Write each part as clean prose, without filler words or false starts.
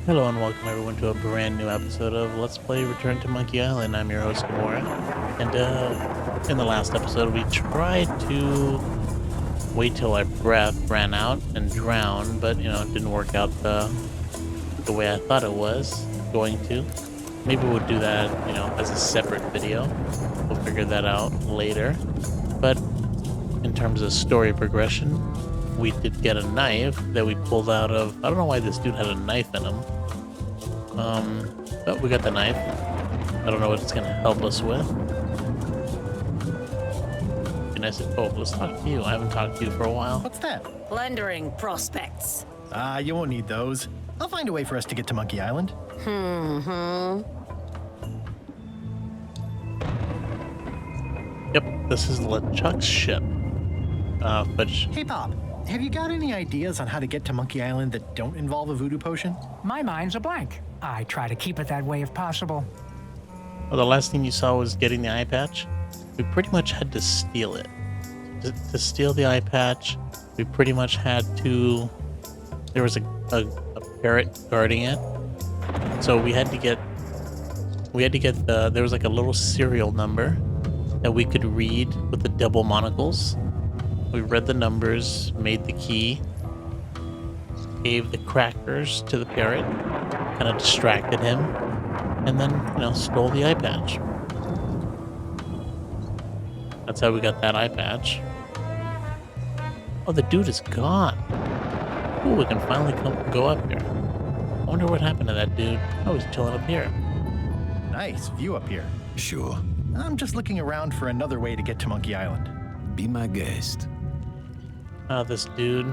Hello and welcome everyone to a brand new episode of Let's Play Return to Monkey Island. I'm your host Gamora, and in the last episode we tried to wait till our breath ran out and drown, but it didn't work out the way I thought it was going to. Maybe we'll do that, as a separate video. We'll figure that out later. But in terms of story progression, we did get a knife that we pulled out of... I don't know why this dude had a knife in him. But we got the knife. I don't know what it's going to help us with. And I said, oh, let's talk to you. I haven't talked to you for a while. What's that? Plundering prospects. You won't need those. I'll find a way for us to get to Monkey Island. Yep, this is LeChuck's ship. Hey, Pop. Have you got any ideas on how to get to Monkey Island that don't involve a voodoo potion? My mind's a blank. I try to keep it that way if possible. Well, the last thing you saw was getting the eye patch. We pretty much had to steal it. To steal the eye patch, we pretty much had to... There was a parrot guarding it. So we had to get there was like a little serial number that we could read with the double monocles. We read the numbers, made the key, gave the crackers to the parrot, kind of distracted him, and then, stole the eye patch. That's how we got that eye patch. Oh, the dude is gone. Ooh, we can finally go up here. I wonder what happened to that dude. Oh, he's chilling up here. Nice view up here. Sure. I'm just looking around for another way to get to Monkey Island. Be my guest. This dude.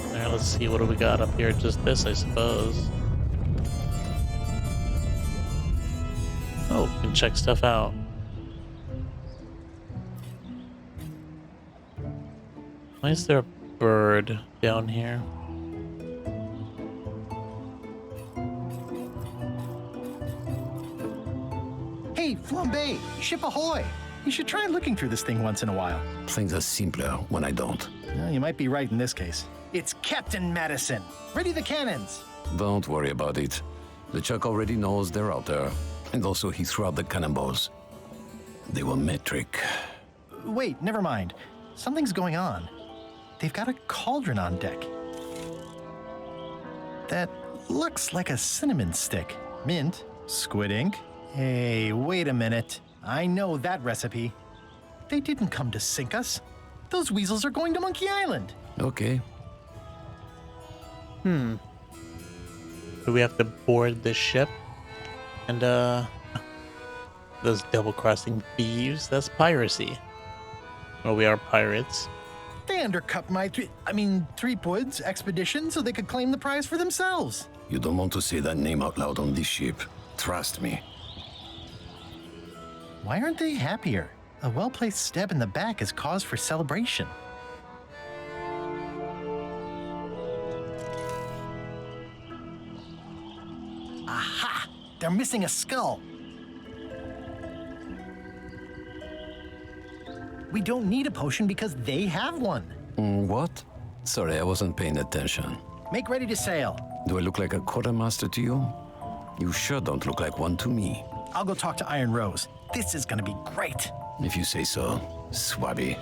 Alright, let's see. What do we got up here? Just this, I suppose. Oh, we can check stuff out. Why is there a bird down here? Hey, Flambe! Ship ahoy! You should try looking through this thing once in a while. Things are simpler when I don't. Well, you might be right in this case. It's Captain Madison! Ready the cannons! Don't worry about it. The Chuck already knows they're out there. And also he threw out the cannonballs. They were metric. Wait, never mind. Something's going on. They've got a cauldron on deck. That looks like a cinnamon stick. Mint, squid ink. Hey, wait a minute. I know that recipe. They didn't come to sink us. Those weasels are going to Monkey Island. Okay. Do we have to board this ship? And, those double-crossing thieves, that's piracy. Well, we are pirates. They undercut my Threepwood's expedition so they could claim the prize for themselves. You don't want to say that name out loud on this ship. Trust me. Why aren't they happier? A well-placed stab in the back is cause for celebration. Aha! They're missing a skull. We don't need a potion because they have one. What? Sorry, I wasn't paying attention. Make ready to sail. Do I look like a quartermaster to you? You sure don't look like one to me. I'll go talk to Iron Rose. This is gonna be great. If you say so, Swabby.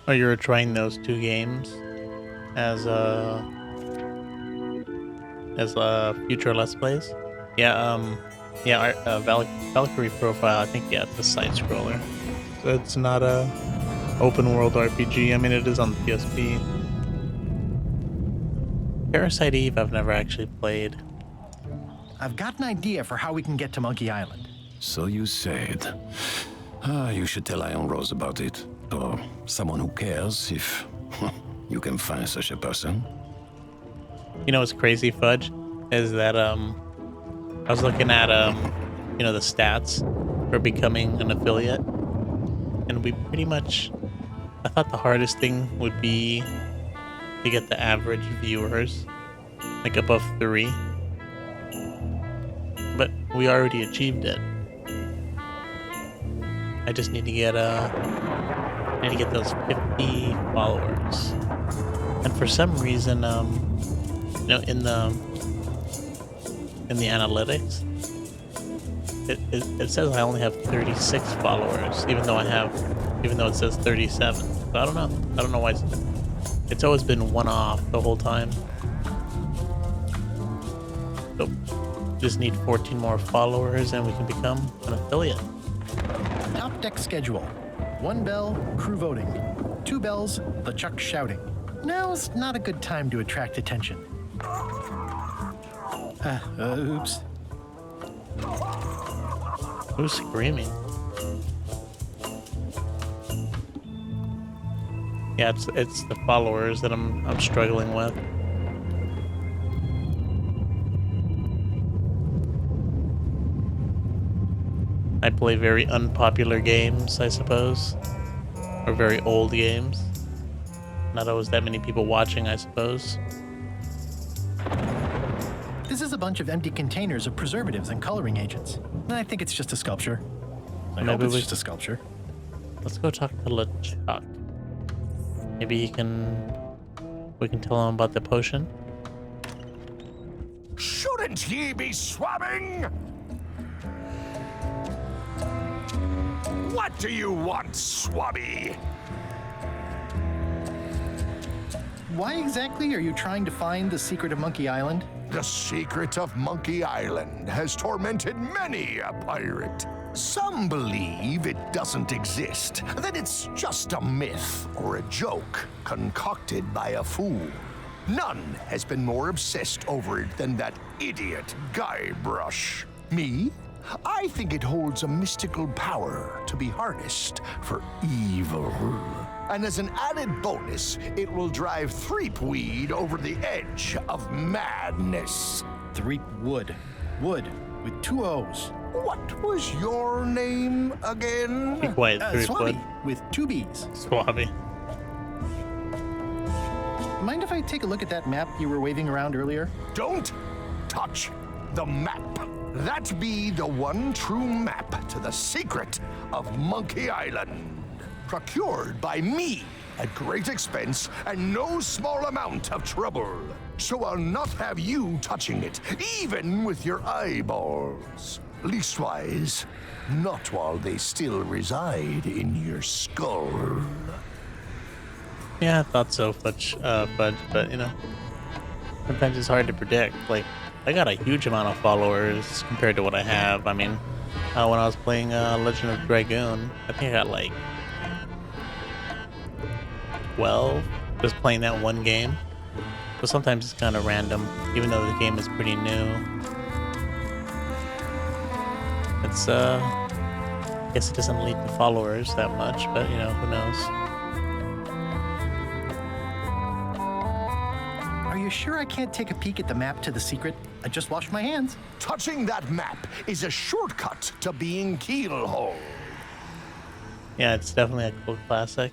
Oh, you were trying those two games as future Let's Plays? Yeah, Valkyrie Profile, I think, it's a side-scroller. So it's not a open-world RPG. I mean, it is on the PSP. Parasite Eve, I've never actually played. I've got an idea for how we can get to Monkey Island. So you said. You should tell Iron Rose about it. Or someone who cares, if you can find such a person. You know what's crazy, Fudge? Is that, I was looking at, the stats for becoming an affiliate. And we pretty much... I thought the hardest thing would be to get the average viewers, like above 3. But we already achieved it. I just need to get those 50 followers. And for some reason, in the analytics, it says I only have 36 followers, even though it says 37. So I don't know. I don't know why it's always been one off the whole time. So just need 14 more followers and we can become an affiliate. Top deck schedule. 1 bell, crew voting. 2 bells, LeChuck shouting. Now's not a good time to attract attention. Oops. Who's screaming? Yeah, it's the followers that I'm struggling with. I play very unpopular games, I suppose. Or very old games. Not always that many people watching, I suppose. This is a bunch of empty containers of preservatives and coloring agents. I think it's just a sculpture. I hope it's just a sculpture. Let's go talk to LeChuck. Maybe we can tell him about the potion. Shouldn't ye be swabbing? What do you want, Swabby? Why exactly are you trying to find the secret of Monkey Island? The secret of Monkey Island has tormented many a pirate. Some believe it doesn't exist, that it's just a myth or a joke concocted by a fool. None has been more obsessed over it than that idiot Guybrush. Me? I think it holds a mystical power to be harnessed for evil. And as an added bonus, it will drive Threepweed over the edge of madness. Threepwood. Wood with 2 O's. What was your name again? Be quiet, Swabby Threepwood. with 2 B's. Swabby. Mind if I take a look at that map you were waving around earlier? Don't touch the map. That be the one true map to the secret of Monkey Island. Procured by me at great expense and no small amount of trouble. So I'll not have you touching it, even with your eyeballs. Leastwise, not while they still reside in your skull. Yeah, I thought so, but you know, sometimes it's hard to predict. Like, I got a huge amount of followers compared to what I have. I mean, when I was playing Legend of Dragoon, I think I got like 12 just playing that one game. But sometimes it's kind of random, even though the game is pretty new. It's I guess it doesn't lead to followers that much, but you know, who knows? Are you sure I can't take a peek at the map to the secret? I just washed my hands. Touching that map is a shortcut to being keelhauled. Yeah, it's definitely a cool classic.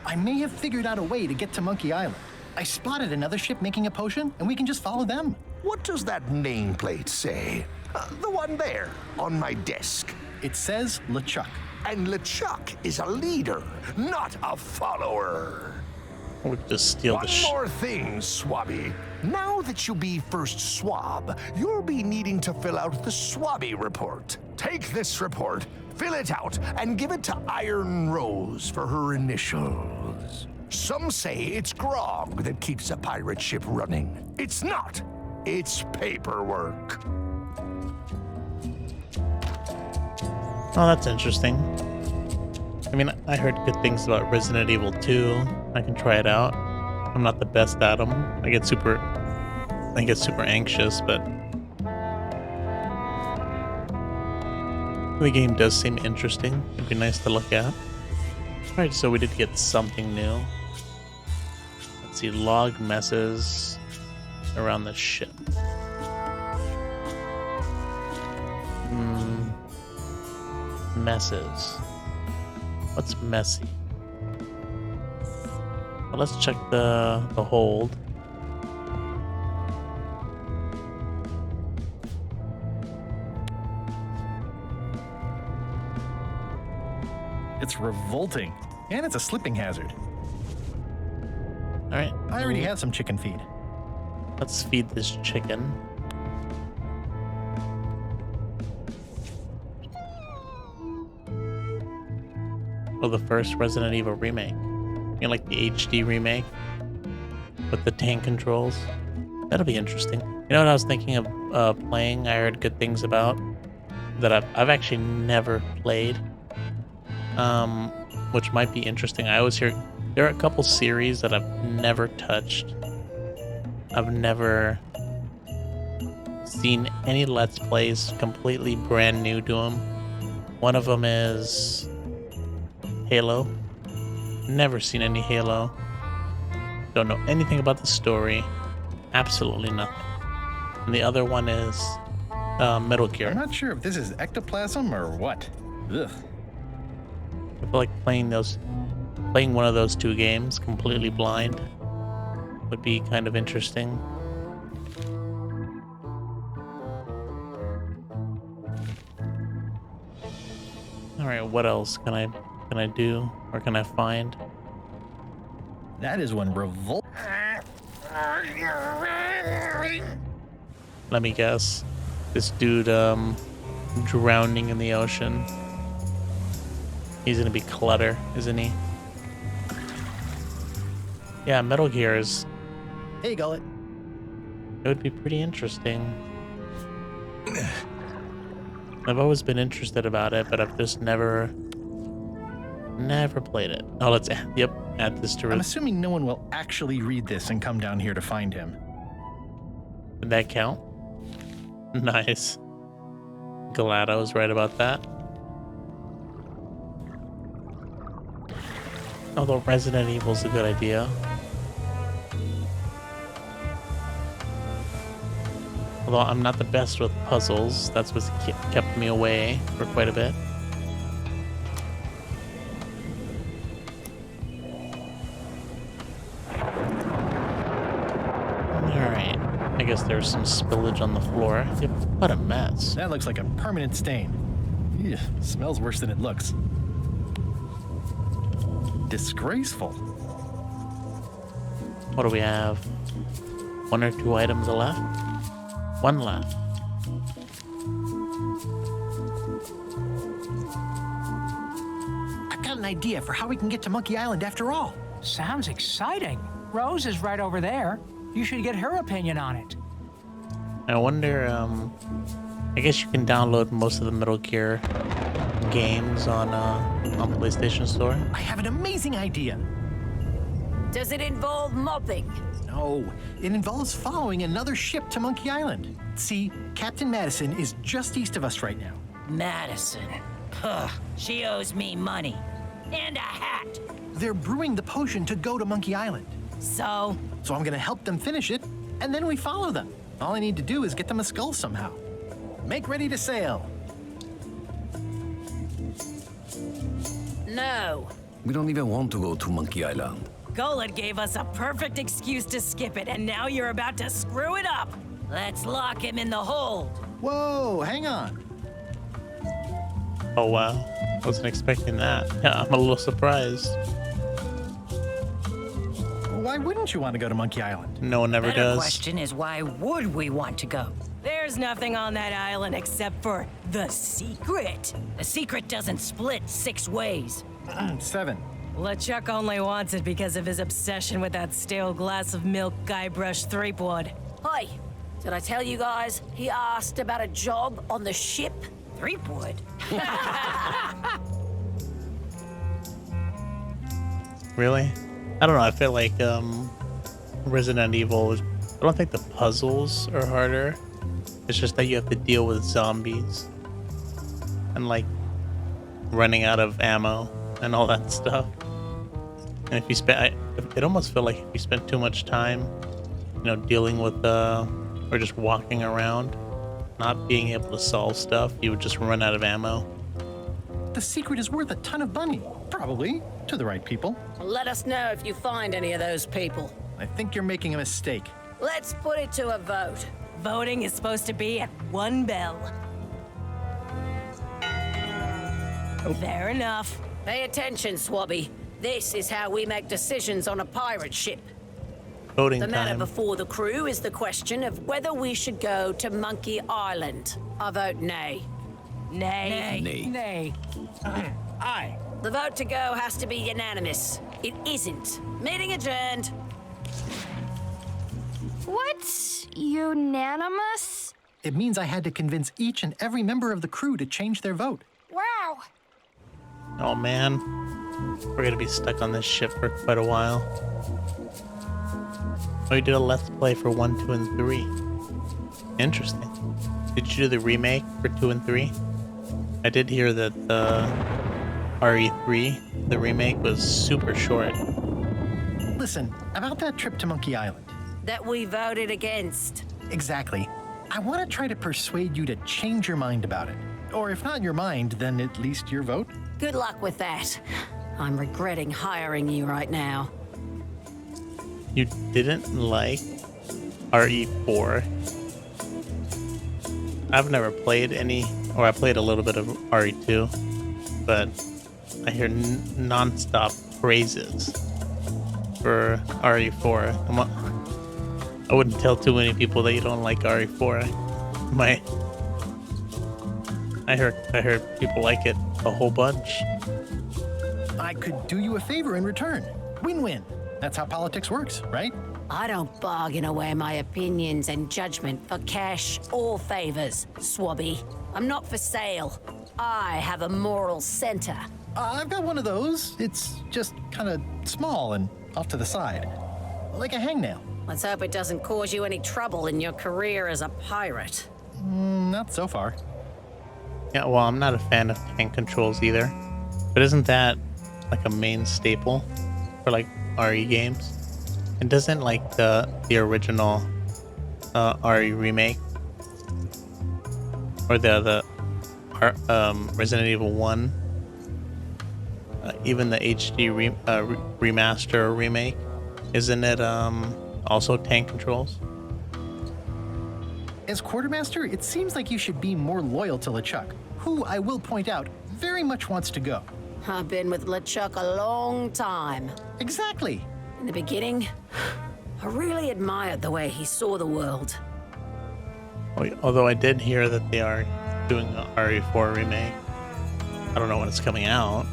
I may have figured out a way to get to Monkey Island. I spotted another ship making a potion, and we can just follow them. What does that nameplate say? The one there, on my desk. It says LeChuck. And LeChuck is a leader, not a follower. We could just steal One the more thing, Swabby. Now that you be first swab, you'll be needing to fill out the Swabby report. Take this report, fill it out, and give it to Iron Rose for her initials. Some say it's grog that keeps a pirate ship running. It's not. It's paperwork. Oh, that's interesting. I mean, I heard good things about Resident Evil 2. I can try it out. I'm not the best at them. I get super anxious, but the game does seem interesting. It'd be nice to look at. Alright, so we did get something new. Let's see, log messes around the ship. Messes. What's messy? Well, let's check the hold. It's revolting. And it's a slipping hazard. All right. I already have some chicken feed. Let's feed this chicken. Oh, the first Resident Evil remake. You know, like the HD remake with the tank controls. That'll be interesting. You know what I was thinking of playing? I heard good things about that I've actually never played. Which might be interesting. I always hear there are a couple series that I've never touched. I've never seen any Let's Plays completely brand new to them. One of them is Halo. Never seen any Halo. Don't know anything about the story. Absolutely nothing. And the other one is Metal Gear. I'm not sure if this is ectoplasm or what. Ugh. I feel like playing one of those two games completely blind would be kind of interesting. All right, what else can I do or can I find? That is one revolt. Let me guess. This dude drowning in the ocean. He's gonna be Clutter, isn't he? Yeah, Metal Gear is. Hey, Gullet. It would be pretty interesting. I've always been interested about it, but I've just never played it. Oh, let's add this to I'm it. assuming no one will actually read this and come down here to find him. Did that count? Nice. Glad I was right about that. Although Resident Evil's a good idea. Although I'm not the best with puzzles, that's what's kept me away for quite a bit. Alright, I guess there's some spillage on the floor. What a mess. That looks like a permanent stain. Ew, smells worse than it looks. Disgraceful. What do we have? 1 or 2 items left? 1 left. I've got an idea for how we can get to Monkey Island after all. Sounds exciting. Rose is right over there. You should get her opinion on it. I wonder, I guess you can download most of the Metal Gear games on PlayStation Store. I have an amazing idea. Does it involve mobbing? No, it involves following another ship to Monkey Island. See, Captain Madison is just east of us right now. Madison. Huh. She owes me money. And a hat. They're brewing the potion to go to Monkey Island. So? So I'm gonna help them finish it, and then we follow them. All I need to do is get them a skull somehow. Make ready to sail. No. We don't even want to go to Monkey Island. Gullet gave us a perfect excuse to skip it, and now you're about to screw it up. Let's lock him in the hold. Whoa, hang on. Oh wow, wasn't expecting that. Yeah, I'm a little surprised. Why wouldn't you want to go to Monkey Island? No one ever Better does. question is, why would we want to go? There's nothing on that island except for the secret. The secret doesn't split 6 ways. 7. LeChuck only wants it because of his obsession with that stale glass of milk Guybrush Threepwood. Hi, did I tell you guys he asked about a job on the ship? Threepwood? Really? I don't know. I feel like Resident Evil I don't think the puzzles are harder. It's just that you have to deal with zombies and like running out of ammo and all that stuff. And if you spend, it almost felt like if you spent too much time, dealing with or just walking around, not being able to solve stuff, you would just run out of ammo. The secret is worth a ton of money. Probably to the right people. Let us know if you find any of those people. I think you're making a mistake. Let's put it to a vote. Voting is supposed to be at 1 bell. Fair enough. Pay attention, Swabby. This is how we make decisions on a pirate ship. Voting The matter time. before the crew is the question of whether we should go to Monkey Island. I vote nay. Nay. Nay. Nay. Aye. The vote to go has to be unanimous. It isn't. Meeting adjourned. What's unanimous? It means I had to convince each and every member of the crew to change their vote. Wow. Oh man, we're gonna be stuck on this ship for quite a while. Oh, you did a let's play for 1, 2, and 3. Interesting. Did you do the remake for 2 and 3? I did hear that the RE3, the remake, was super short. Listen, about that trip to Monkey Island. That we voted against. Exactly. I want to try to persuade you to change your mind about it. Or if not your mind, then at least your vote. Good luck with that. I'm regretting hiring you right now. You didn't like RE4. I've never played any, or I played a little bit of RE2, but I hear non-stop praises for RE4. I wouldn't tell too many people that you don't like RE4. I heard people like it a whole bunch. I could do you a favor in return. Win-win. That's how politics works, right? I don't bargain away my opinions and judgment for cash or favors, Swabby. I'm not for sale. I have a moral center. I've got one of those. It's just kind of small and off to the side. Like a hangnail. Let's hope it doesn't cause you any trouble in your career as a pirate. Not so far. Yeah, well, I'm not a fan of tank controls either. But isn't that like a main staple for like RE games? And doesn't like the original RE remake or the Resident Evil 1, even the HD remaster or remake, isn't it also tank controls? As quartermaster, it seems like you should be more loyal to LeChuck, who, I will point out, very much wants to go. I've been with LeChuck a long time. Exactly. In the beginning, I really admired the way he saw the world. Although I did hear that they are doing a RE4 remake. I don't know when it's coming out.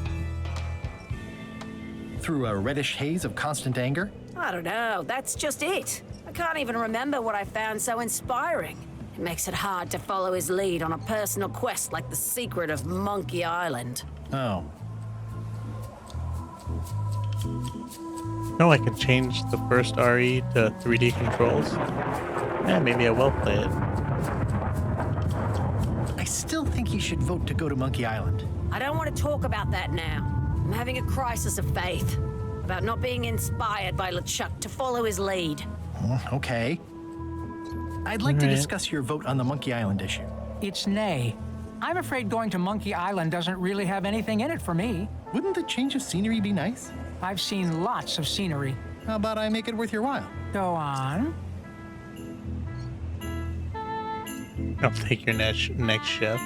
Through a reddish haze of constant anger? I don't know, that's just it. I can't even remember what I found so inspiring. It makes it hard to follow his lead on a personal quest like the secret of Monkey Island. Oh. No, I can change the first RE to 3D controls. Yeah, maybe I will play it. I still think you should vote to go to Monkey Island. I don't want to talk about that now. I'm having a crisis of faith about not being inspired by LeChuck to follow his lead. Okay. I'd like to Alright. discuss your vote on the Monkey Island issue. It's nay. I'm afraid going to Monkey Island doesn't really have anything in it for me. Wouldn't the change of scenery be nice? I've seen lots of scenery. How about I make it worth your while? Go on. I'll take your next shift.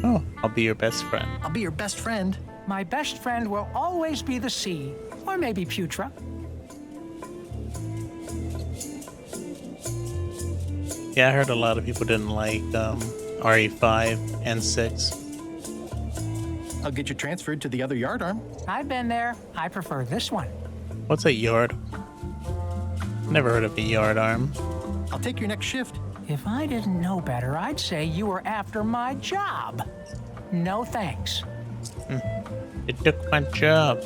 Oh, I'll be your best friend. I'll be your best friend. My best friend will always be the sea, or maybe Putra. Yeah, I heard a lot of people didn't like RE5 and 6. I'll get you transferred to the other yardarm. I've been there. I prefer this one. What's a yard? Never heard of a yard arm. I'll take your next shift. If I didn't know better, I'd say you were after my job. No thanks. It took my job.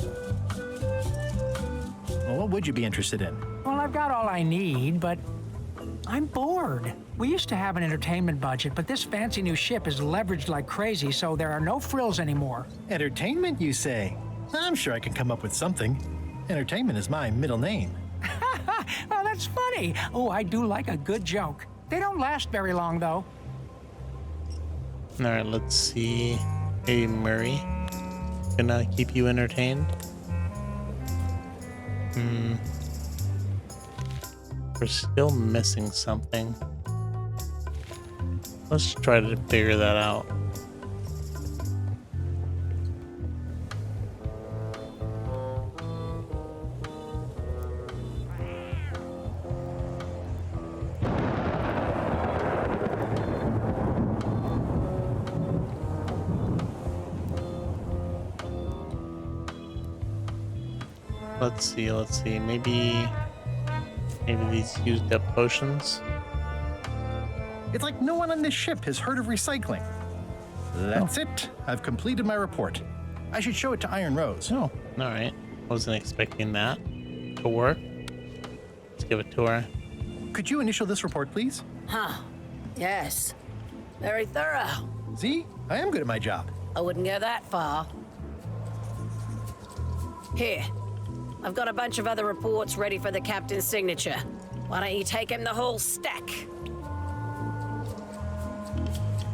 Well, what would you be interested in? Well, I've got all I need, but I'm bored. We used to have an entertainment budget, but this fancy new ship is leveraged like crazy, so there are no frills anymore. Entertainment, you say? I'm sure I can come up with something. Entertainment is my middle name. Well, that's funny. Oh, I do like a good joke. They don't last very long, though. All right, let's see. Hey, Murray. Gonna keep you entertained? We're still missing something. Let's try to figure that out. Let's see. Maybe these used up potions. It's like no one on this ship has heard of recycling. That's it. I've completed my report. I should show it to Iron Rose. Oh, all right. Wasn't expecting that to work. Let's give it to her. Could you initial this report, please? Huh. Yes. Very thorough. See? I am good at my job. I wouldn't go that far. Here. I've got a bunch of other reports ready for the captain's signature. Why don't you take him the whole stack?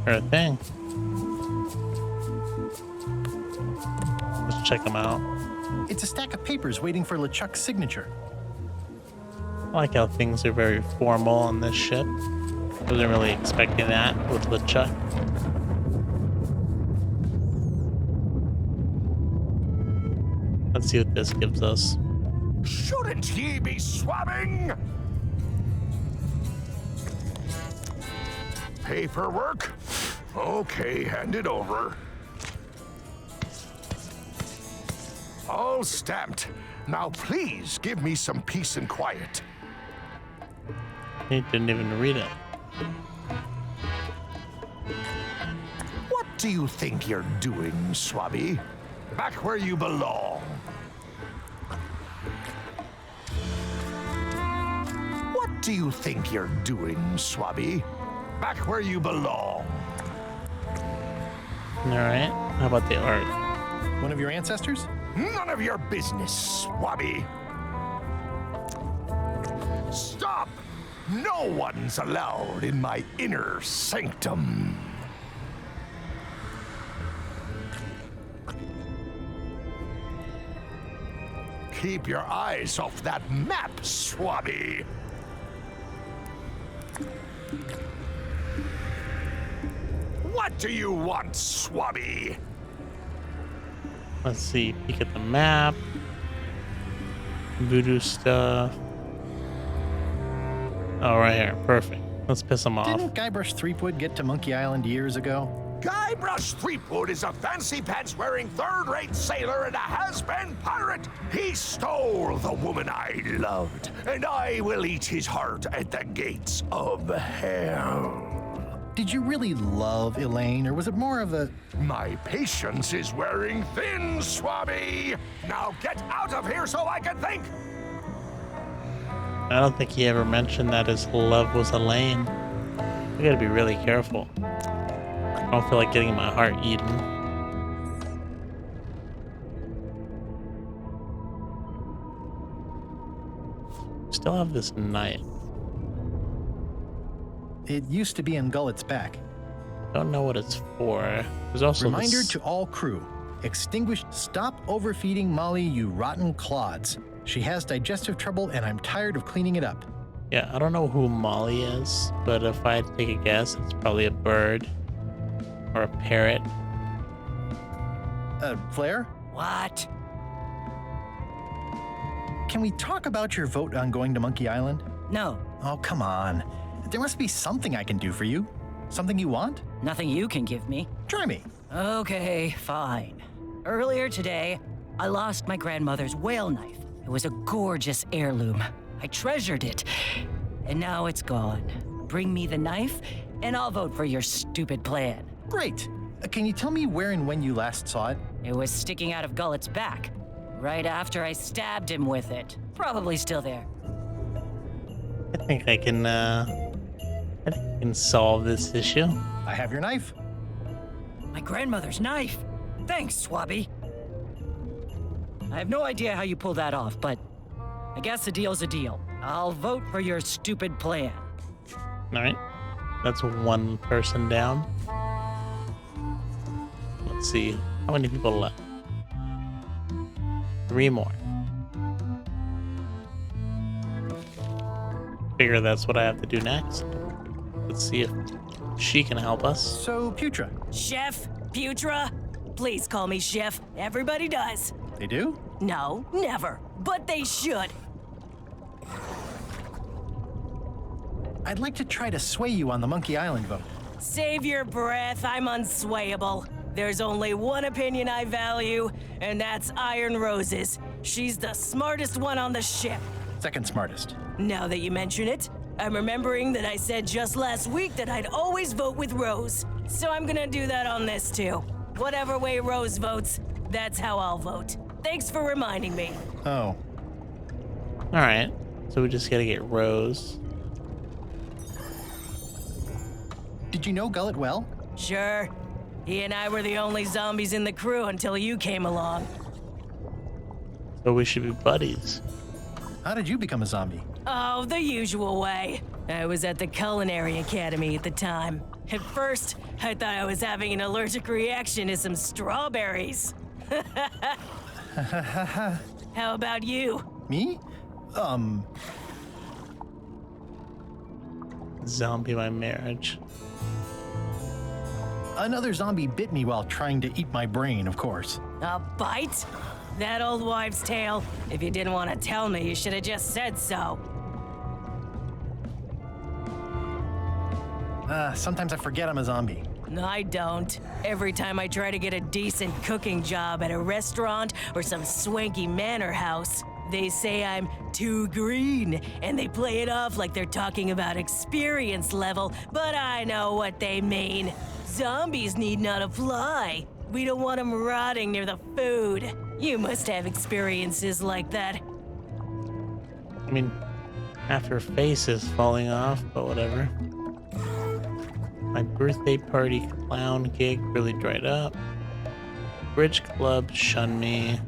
Sure thing. Let's check them out. It's a stack of papers waiting for LeChuck's signature. I like how things are very formal on this ship. Wasn't really expecting that with LeChuck. Let's see what this gives us. Shouldn't ye be swabbing? Paperwork? Okay, hand it over. All stamped. Now please give me some peace and quiet. He didn't even read it. What do you think you're doing, Swabby? Back where you belong. What do you think you're doing, Swabby? Back where you belong. Alright, how about the art? One of your ancestors? None of your business, Swabby. Stop! No one's allowed in my inner sanctum. Keep your eyes off that map, Swabby. What do you want, Swabby? Let's see, peek at the map. Voodoo stuff. Oh, right here. Perfect. Let's piss him off. Didn't Guybrush Threepwood get to Monkey Island years ago? Guybrush Threepwood is a fancy pants wearing third-rate sailor and a has-been pirate. He stole the woman I loved, and I will eat his heart at the gates of hell. Did you really love Elaine, or was it more of a... My patience is wearing thin, Swabby. Now get out of here so I can think. I don't think he ever mentioned that his love was Elaine. We gotta be really careful. I don't feel like getting my heart eaten. Still have this knife. It used to be in Gullet's back. Don't know what it's for. There's also Reminder this... to all crew. Extinguish. Stop overfeeding Molly, you rotten clods. She has digestive trouble and I'm tired of cleaning it up. Yeah, I don't know who Molly is, but if I had to take a guess, it's probably a bird. Or a parrot. Flair? What? Can we talk about your vote on going to Monkey Island? No, Oh, come on. There must be something I can do for you. Something you want? nothing you can give me. Try me. Okay, fine. Earlier today, I lost my grandmother's whale knife. It was a gorgeous heirloom. I treasured it, and now it's gone. Bring me the knife, and I'll vote for your stupid plan. Great. Can you tell me where and when you last saw it? It was sticking out of Gullet's back, right after I stabbed him with it. Probably still there. I think I can solve this issue. I have your knife. My grandmother's knife. Thanks, Swabby. I have no idea how you pulled that off, but I guess a deal's a deal. I'll vote for your stupid plan. Alright. That's one person down. Let's see. How many people left? 3 more. Figure that's what I have to do next. Let's see if she can help us. So, Putra. Chef? Putra? Please call me Chef. Everybody does. They do? No, never. But they should. I'd like to try to sway you on the Monkey Island vote. Save your breath. I'm unswayable. There's only one opinion I value, and that's Iron Rose's. She's the smartest one on the ship. Second smartest. Now that you mention it, I'm remembering that I said just last week that I'd always vote with Rose. So I'm gonna do that on this too. Whatever way Rose votes, that's how I'll vote. Thanks for reminding me. Oh. Alright, so we just gotta get Rose. Did you know Gullet well? Sure. He and I were the only zombies in the crew until you came along. So we should be buddies. How did you become a zombie? Oh, the usual way. I was at the Culinary Academy at the time. At first, I thought I was having an allergic reaction to some strawberries. How about you? Me? Zombie by marriage. Another zombie bit me while trying to eat my brain, of course. A bite? That old wives' tale. If you didn't want to tell me, you should have just said so. Sometimes I forget I'm a zombie. No, I don't. Every time I try to get a decent cooking job at a restaurant or some swanky manor house, they say I'm too green, and they play it off like they're talking about experience level, but I know what they mean. Zombies need not apply. We don't want them rotting near the food. You must have experiences like that. I mean, half her face is falling off, but whatever. My birthday party clown gig really dried up. Bridge club shunned me.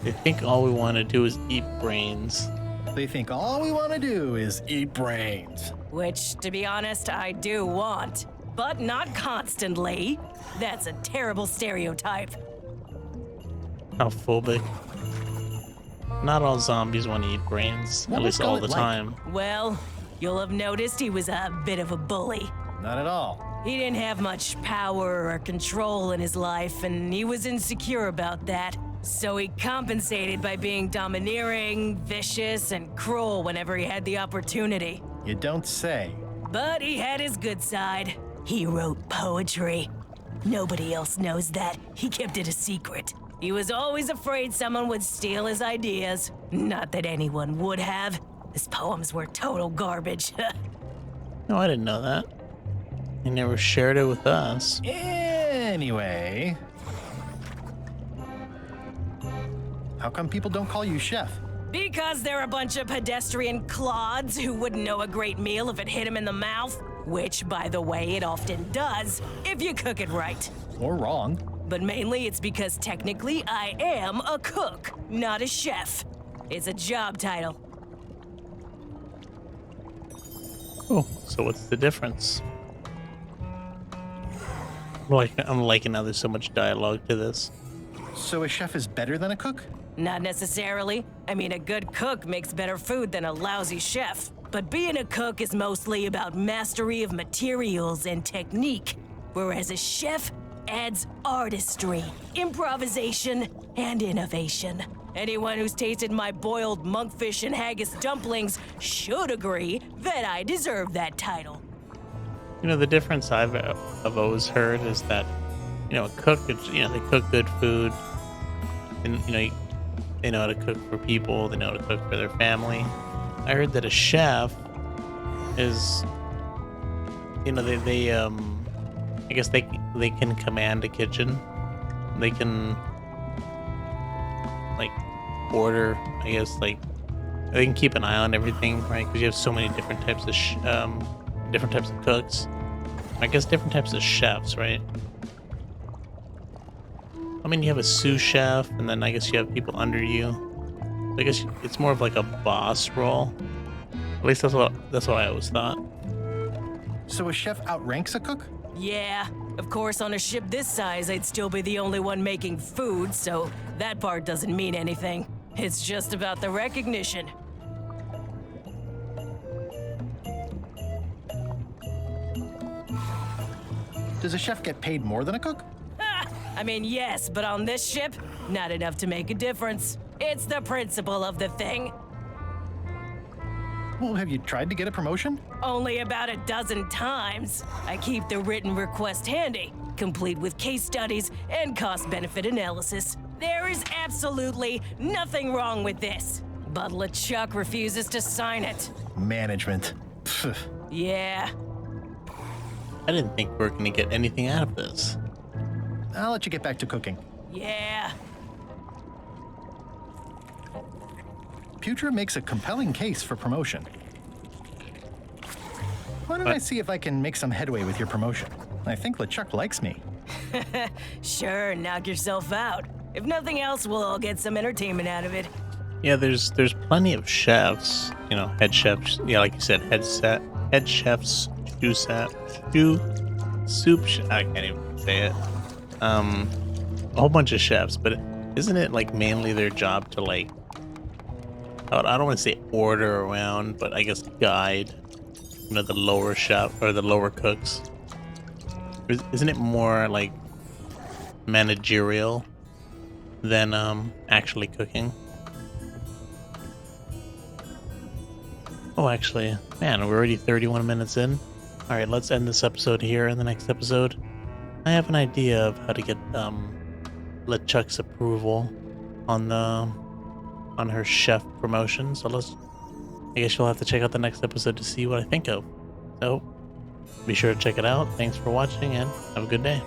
They think all we want to do is eat brains. They think all we want to do is eat brains. Which, to be honest, I do want. But not constantly. That's a terrible stereotype. How phobic. Not all zombies want to eat brains, What at was least all the Gullet like? time. Well, you'll have noticed he was a bit of a bully. Not at all. He didn't have much power or control in his life, and he was insecure about that. So he compensated by being domineering, vicious, and cruel whenever he had the opportunity. You don't say. But he had his good side. He wrote poetry. Nobody else knows that. He kept it a secret. He was always afraid someone would steal his ideas. Not that anyone would have. His poems were total garbage. No, I didn't know that. He never shared it with us. Anyway. How come people don't call you chef? Because they're a bunch of pedestrian clods who wouldn't know a great meal if it hit them in the mouth. Which, by the way, it often does, if you cook it right. Or wrong. But mainly it's because technically I am a cook, not a chef. It's a job title. Oh, so what's the difference? I'm liking how there's so much dialogue to this. So a chef is better than a cook? Not necessarily. I mean, a good cook makes better food than a lousy chef. But being a cook is mostly about mastery of materials and technique, whereas a chef adds artistry, improvisation, and innovation. Anyone who's tasted my boiled monkfish and haggis dumplings should agree that I deserve that title. You know, the difference I've always heard is that, you know, a cook, they cook good food, and, they know how to cook for people, they know how to cook for their family. I heard that a chef is, I guess they can command a kitchen. They can, order, I guess, they can keep an eye on everything, right? Because you have so many different types of cooks. I guess different types of chefs, right? I mean, you have a sous chef, and then I guess you have people under you. I guess it's more of like a boss role. At least that's what I always thought. So a chef outranks a cook? Yeah, of course on a ship this size I'd still be the only one making food, so that part doesn't mean anything. It's just about the recognition. Does a chef get paid more than a cook? I mean, yes, but on this ship, not enough to make a difference. It's the principle of the thing. Well, have you tried to get a promotion? Only about a dozen times. I keep the written request handy. complete with case studies and cost-benefit analysis. There is absolutely nothing wrong with this. But LeChuck refuses to sign it. Management. Pfft. Yeah. I didn't think we were going to get anything out of this. I'll let you get back to cooking. Yeah. Putra makes a compelling case for promotion. Why don't I see if I can make some headway with your promotion? I think LeChuck likes me. Sure, knock yourself out. If nothing else, we'll all get some entertainment out of it. Yeah, there's plenty of chefs, you know, head chefs. Yeah, like you said, head chefs, I can't even say it. A whole bunch of chefs, but isn't it like mainly their job to like, I don't want to say order around, but I guess guide, you know, the lower chef or the lower cooks? Isn't it more like managerial than actually cooking? Oh, actually, man, we're already 31 minutes in. All right, let's end this episode here. In the next episode, I have an idea of how to get LeChuck's approval on her chef promotion. So I guess you'll have to check out the next episode to see what I think of. So be sure to check it out. Thanks for watching and have a good day.